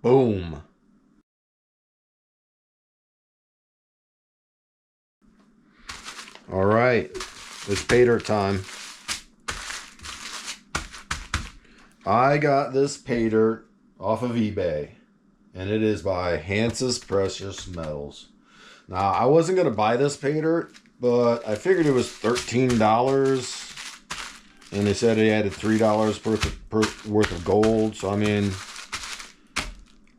Boom. All right, it's Paydirt time. I got this Paydirt off of eBay, and it is by Hances Precious Metals. Now, I wasn't going to buy this Paydirt, but I figured it was $13, and they said it added $3 worth of gold. So, I mean,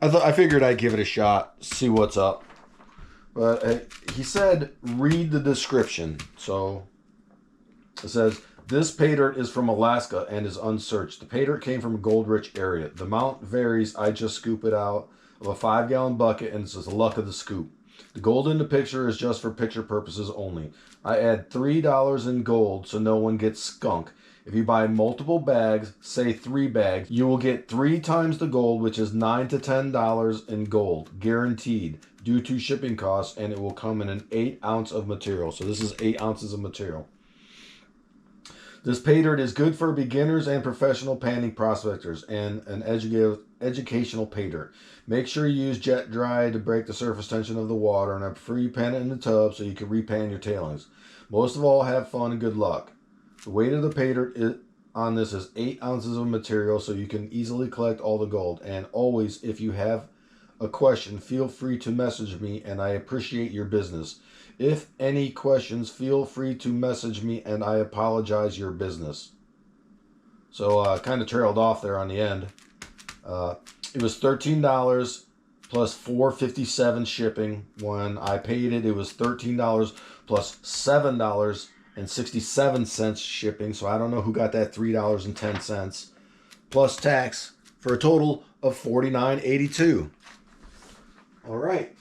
I figured I'd give it a shot, see what's up. But he said, read the description. So it says, this Paydirt is from Alaska and is unsearched. The Paydirt came from a gold-rich area. The amount varies. I just scoop it out of a 5-gallon bucket, and it's just the luck of the scoop. The gold in the picture is just for picture purposes only. I add $3 in gold so no one gets skunk. If you buy multiple bags, say 3 bags, you will get 3 times the gold, which is $9 to $10 in gold, guaranteed, due to shipping costs, and it will come in an 8 ounce of material. So this is 8 ounces of material. This Paydirt is good for beginners and professional panning prospectors, and an educational Paydirt. Make sure you use jet dry to break the surface tension of the water, and I prefer you pan it in the tub so you can repan your tailings. Most of all, have fun and good luck. The weight of the Paydirt on this is 8 ounces of material, so you can easily collect all the gold. And always, if you have a question, feel free to message me, and I appreciate your business. If any questions, feel free to message me, and I apologize your business. So kind of trailed off there on the end. It was $13 plus $4.57 shipping. When I paid it, it was $13 plus $7.67 shipping. So I don't know who got that $3.10 plus tax for a total of $49.82. All right.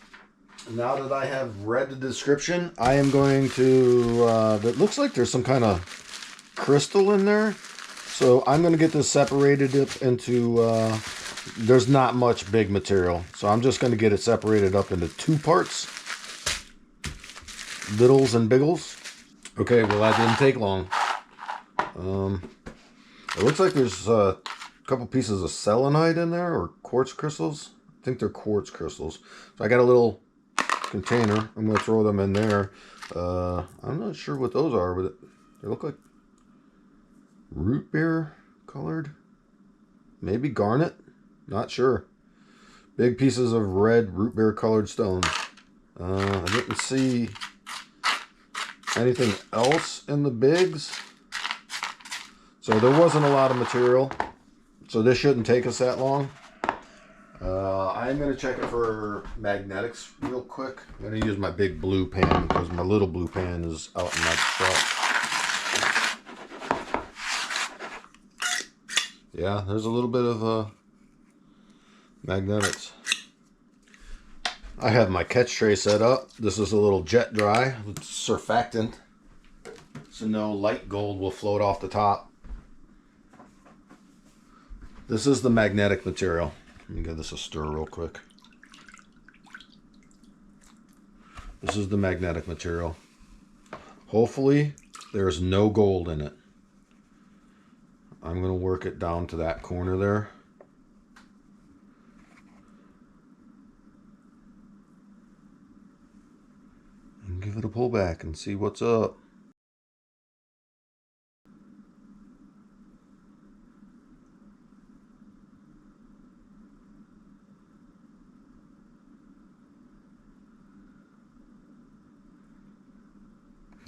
Now that I have read the description, I am going to, it looks like there's some kind of crystal in there. So I'm going to get this separated up into, there's not much big material. So I'm just going to get it separated up into 2 parts. Littles and biggles. Okay, well that didn't take long. It looks like there's a couple pieces of selenite in there, or quartz crystals. I think they're quartz crystals. So I got a little container. I'm going to throw them in there. I'm not sure what those are, but they look like root beer colored. Maybe garnet. Not sure. Big pieces of red root beer colored stone. I didn't see anything else in the bigs. So there wasn't a lot of material. So this shouldn't take us that long. I'm going to check it for magnetics real quick. I'm going to use my big blue pan because my little blue pan is out in my truck. Yeah, there's a little bit of magnetics. I have my catch tray set up. This is a little jet dry with surfactant, so no light gold will float off the top. This is the magnetic material. Let me give this a stir real quick. This is the magnetic material. Hopefully there's no gold in it. I'm going to work it down to that corner there. And give it a pull back and see what's up.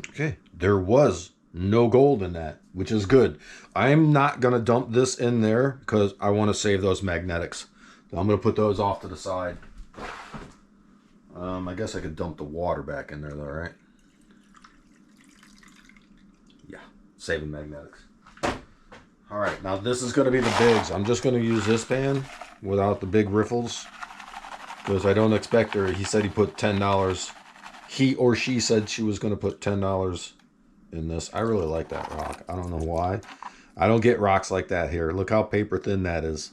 Okay, there was no gold in that, which is good. I'm not going to dump this in there because I want to save those magnetics. So I'm going to put those off to the side. I guess I could dump the water back in there though, right? Yeah, saving magnetics. All right, now this is going to be the bigs. I'm just going to use this pan without the big riffles because I don't expect her. He said he put $10. He or she said she was going to put $10 in this. I really like that rock. I don't know why. I don't get rocks like that here. Look how paper thin that is.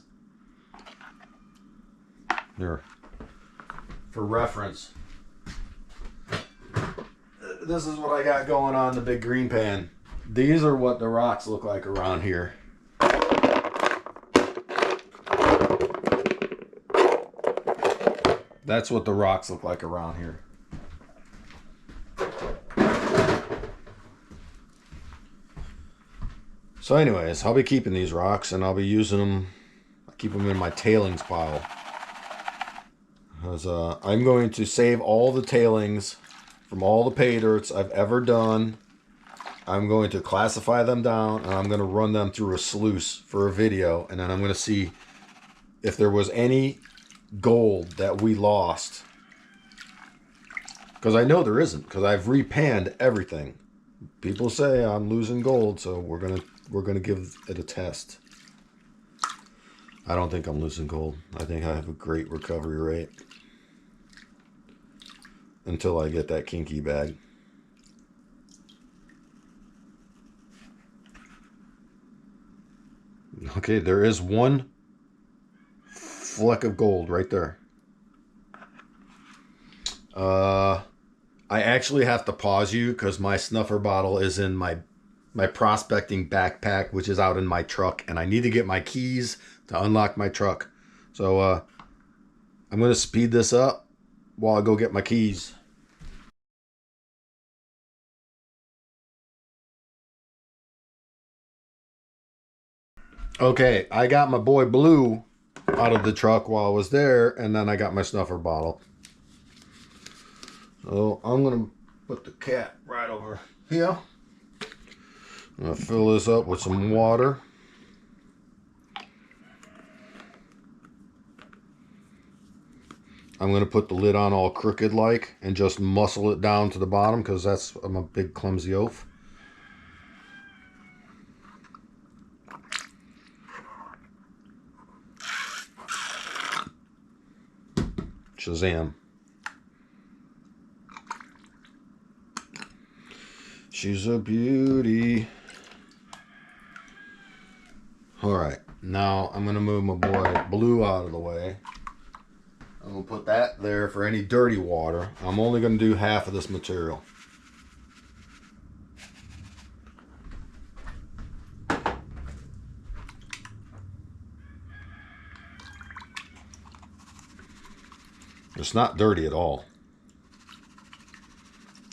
Here. For reference. This is what I got going on in the big green pan. These are what the rocks look like around here. That's what the rocks look like around here. So anyways, I'll be keeping these rocks and I'll be using them. I keep them in my tailings pile. Because I'm going to save all the tailings from all the pay dirts I've ever done. I'm going to classify them down and I'm going to run them through a sluice for a video. And then I'm going to see if there was any gold that we lost. Because I know there isn't, because I've repanned everything. People say I'm losing gold, so we're gonna give it a test. I don't think I'm losing gold. I think I have a great recovery rate. Until I get that kinky bag. Okay, there is one fleck of gold right there. I actually have to pause you because my snuffer bottle is in my prospecting backpack, which is out in my truck, and I need to get my keys to unlock my truck. So I'm going to speed this up while I go get my keys. Okay, I got my boy Blue out of the truck while I was there, and then I got my snuffer bottle. So I'm going to put the cat right over here. I'm going to fill this up with some water. I'm going to put the lid on all crooked like and just muscle it down to the bottom because I'm a big clumsy oaf. Shazam. She's a beauty. Alright, now I'm going to move my boy Blue out of the way. I'm going to put that there for any dirty water. I'm only going to do half of this material. It's not dirty at all.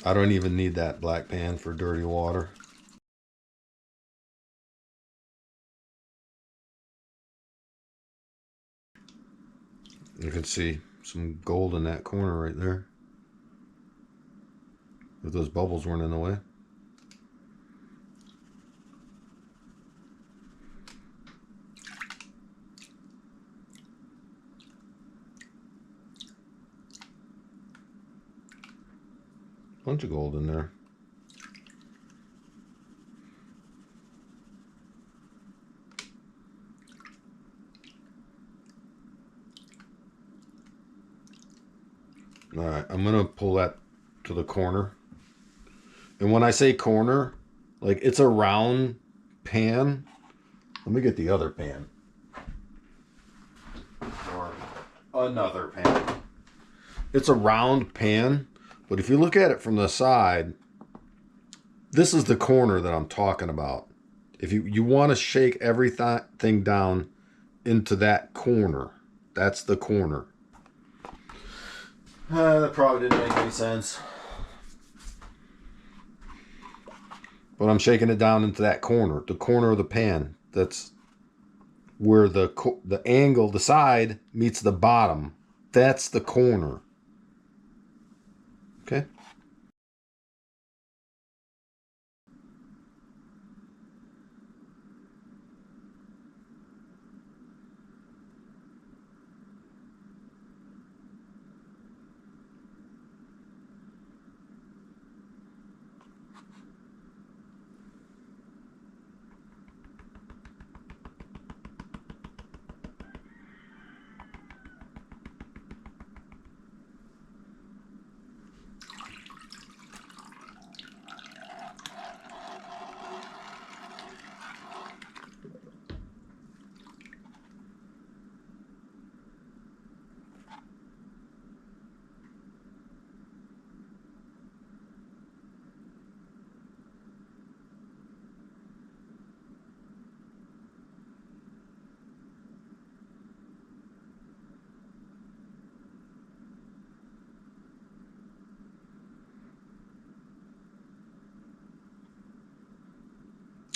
I don't even need that black pan for dirty water. You can see some gold in that corner right there. If those bubbles weren't in the way. Bunch of gold in there. Alright, I'm going to pull that to the corner. And when I say corner, like it's a round pan. Let me get the other pan. Or another pan. It's a round pan, but if you look at it from the side, this is the corner that I'm talking about. If you want to shake everything down into that corner, that's the corner. That probably didn't make any sense. But I'm shaking it down into that corner, the corner of the pan. That's where the angle, the side meets the bottom. That's the corner. Okay?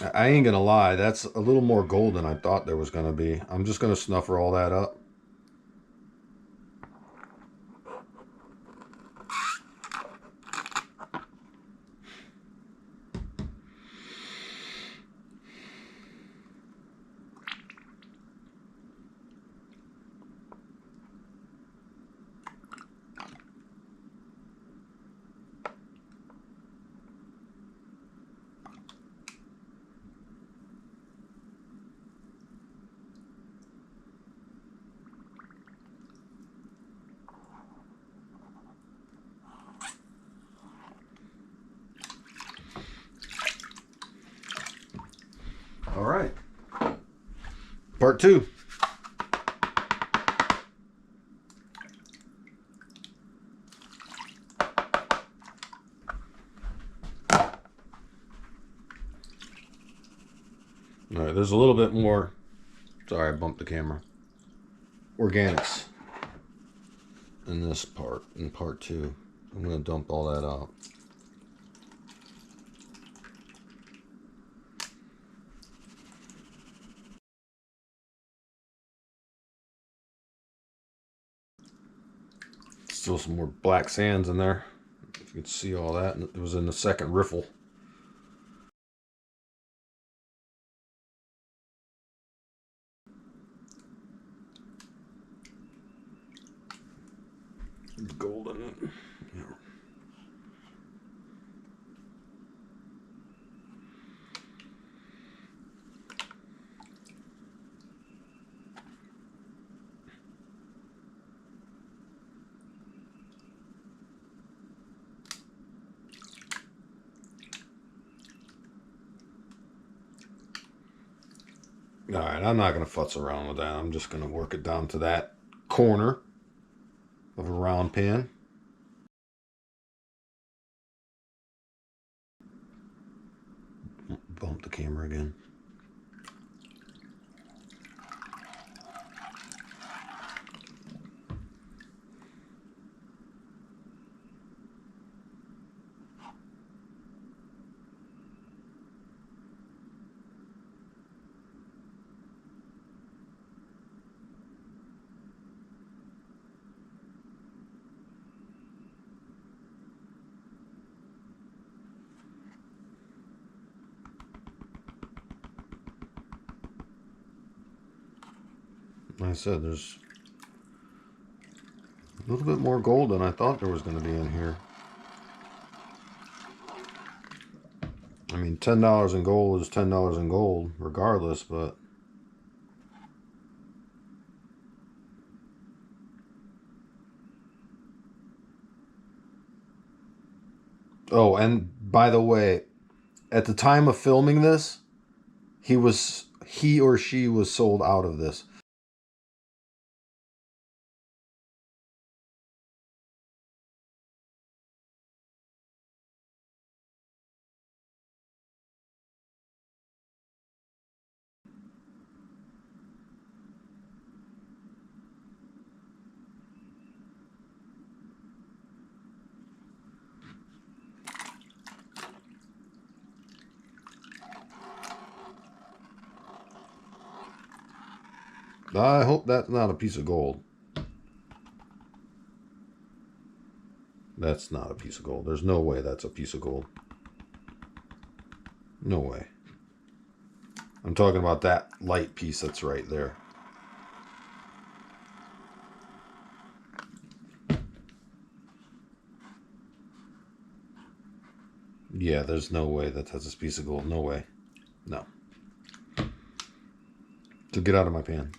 I ain't gonna lie, that's a little more gold than I thought there was gonna be. I'm just gonna snuffer all that up. All right. Part 2. All right, there's a little bit more. Sorry, I bumped the camera. Organics in this part, in part 2. I'm going to dump all that out. Still some more black sands in there. If you can see all that. It was in the second riffle. Gold in it. Yeah. All right, I'm not going to futz around with that. I'm just going to work it down to that corner of a round pan. Bump the camera again. Like I said, there's a little bit more gold than I thought there was going to be in here. I mean, $10 in gold is $10 in gold, regardless, but... Oh, and by the way, at the time of filming this, he or she was sold out of this. I hope that's not a piece of gold. That's not a piece of gold. There's no way that's a piece of gold. No way. I'm talking about that light piece that's right there. Yeah, there's no way that that's a piece of gold. No way. No. So get out of my pan.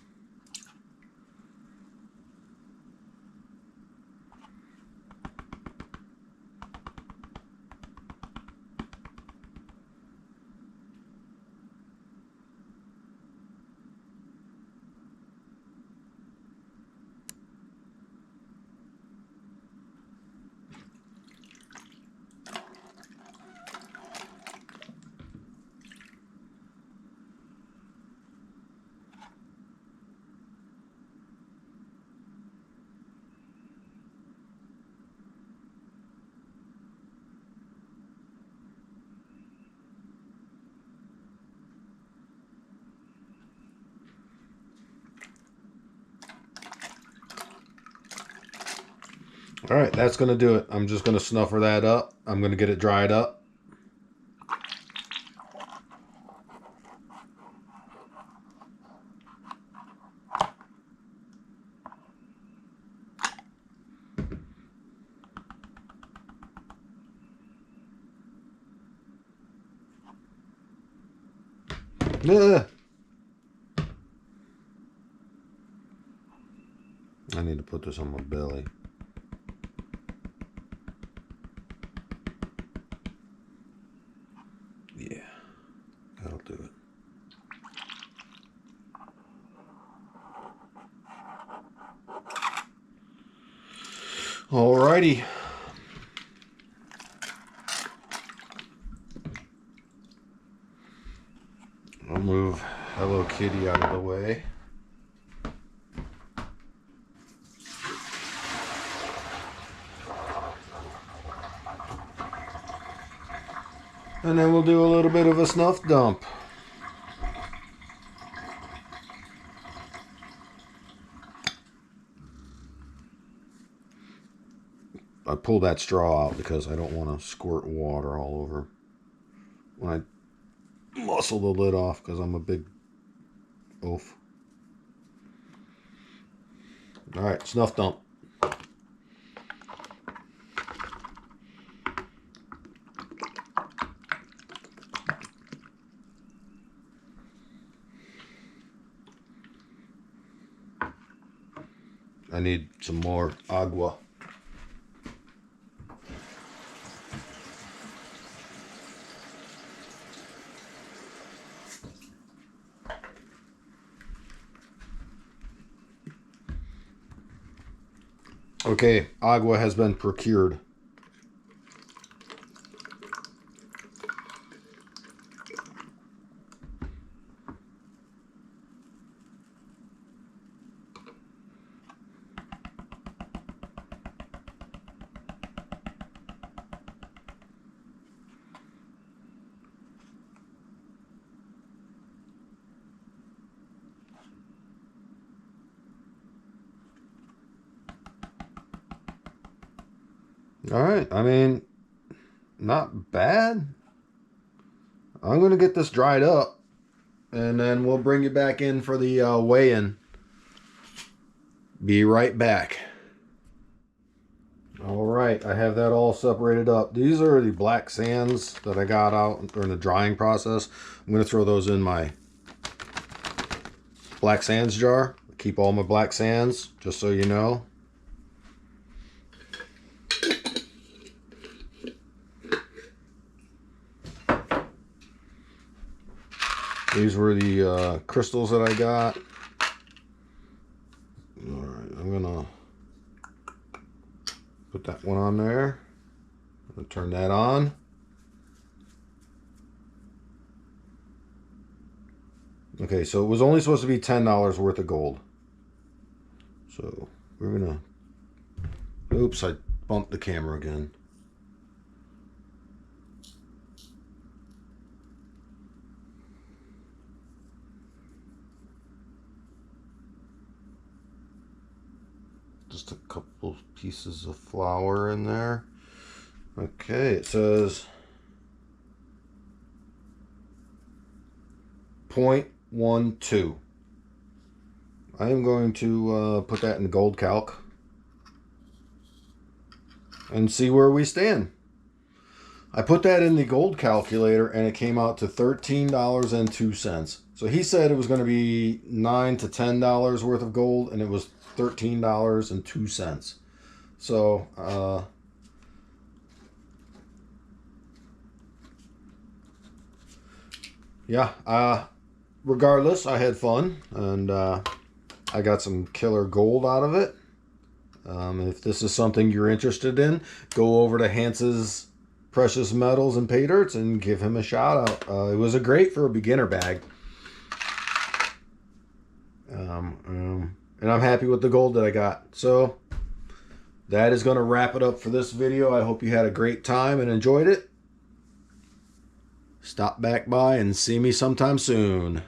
All right, that's going to do it. I'm just going to snuffer that up. I'm going to get it dried up. Ugh. I need to put this on my belly. Yeah, that'll do it. Alrighty. I'll move Hello Kitty out of the way. And then we'll do a little bit of a snuff dump. I pulled that straw out because I don't want to squirt water all over when I muscle the lid off because I'm a big oaf. Alright, snuff dump. I need some more agua. Okay, agua has been procured. All right, I mean, not bad. I'm going to get this dried up, and then we'll bring you back in for the weigh-in. Be right back. All right, I have that all separated up. These are the black sands that I got out during the drying process. I'm going to throw those in my black sands jar. Keep all my black sands, just so you know. These were the crystals that I got. All right, I'm gonna put that one on there. I'm gonna turn that on. Okay, so it was only supposed to be $10 worth of gold. So we're gonna, oops, I bumped the camera again. Just a couple pieces of flour in there. Okay, it says 0.12. I am going to put that in gold calc and see where we stand. I put that in the gold calculator and it came out to $13.02. So he said it was going to be $9 to $10 worth of gold, and it was $13.02. So yeah, regardless, I had fun, and I got some killer gold out of it. If this is something you're interested in, go over to Hances Precious Metals and Paydirt and give him a shout out. It was a great for a beginner bag. And I'm happy with the gold that I got. So that is going to wrap it up for this video. I hope you had a great time and enjoyed it. Stop back by and see me sometime soon.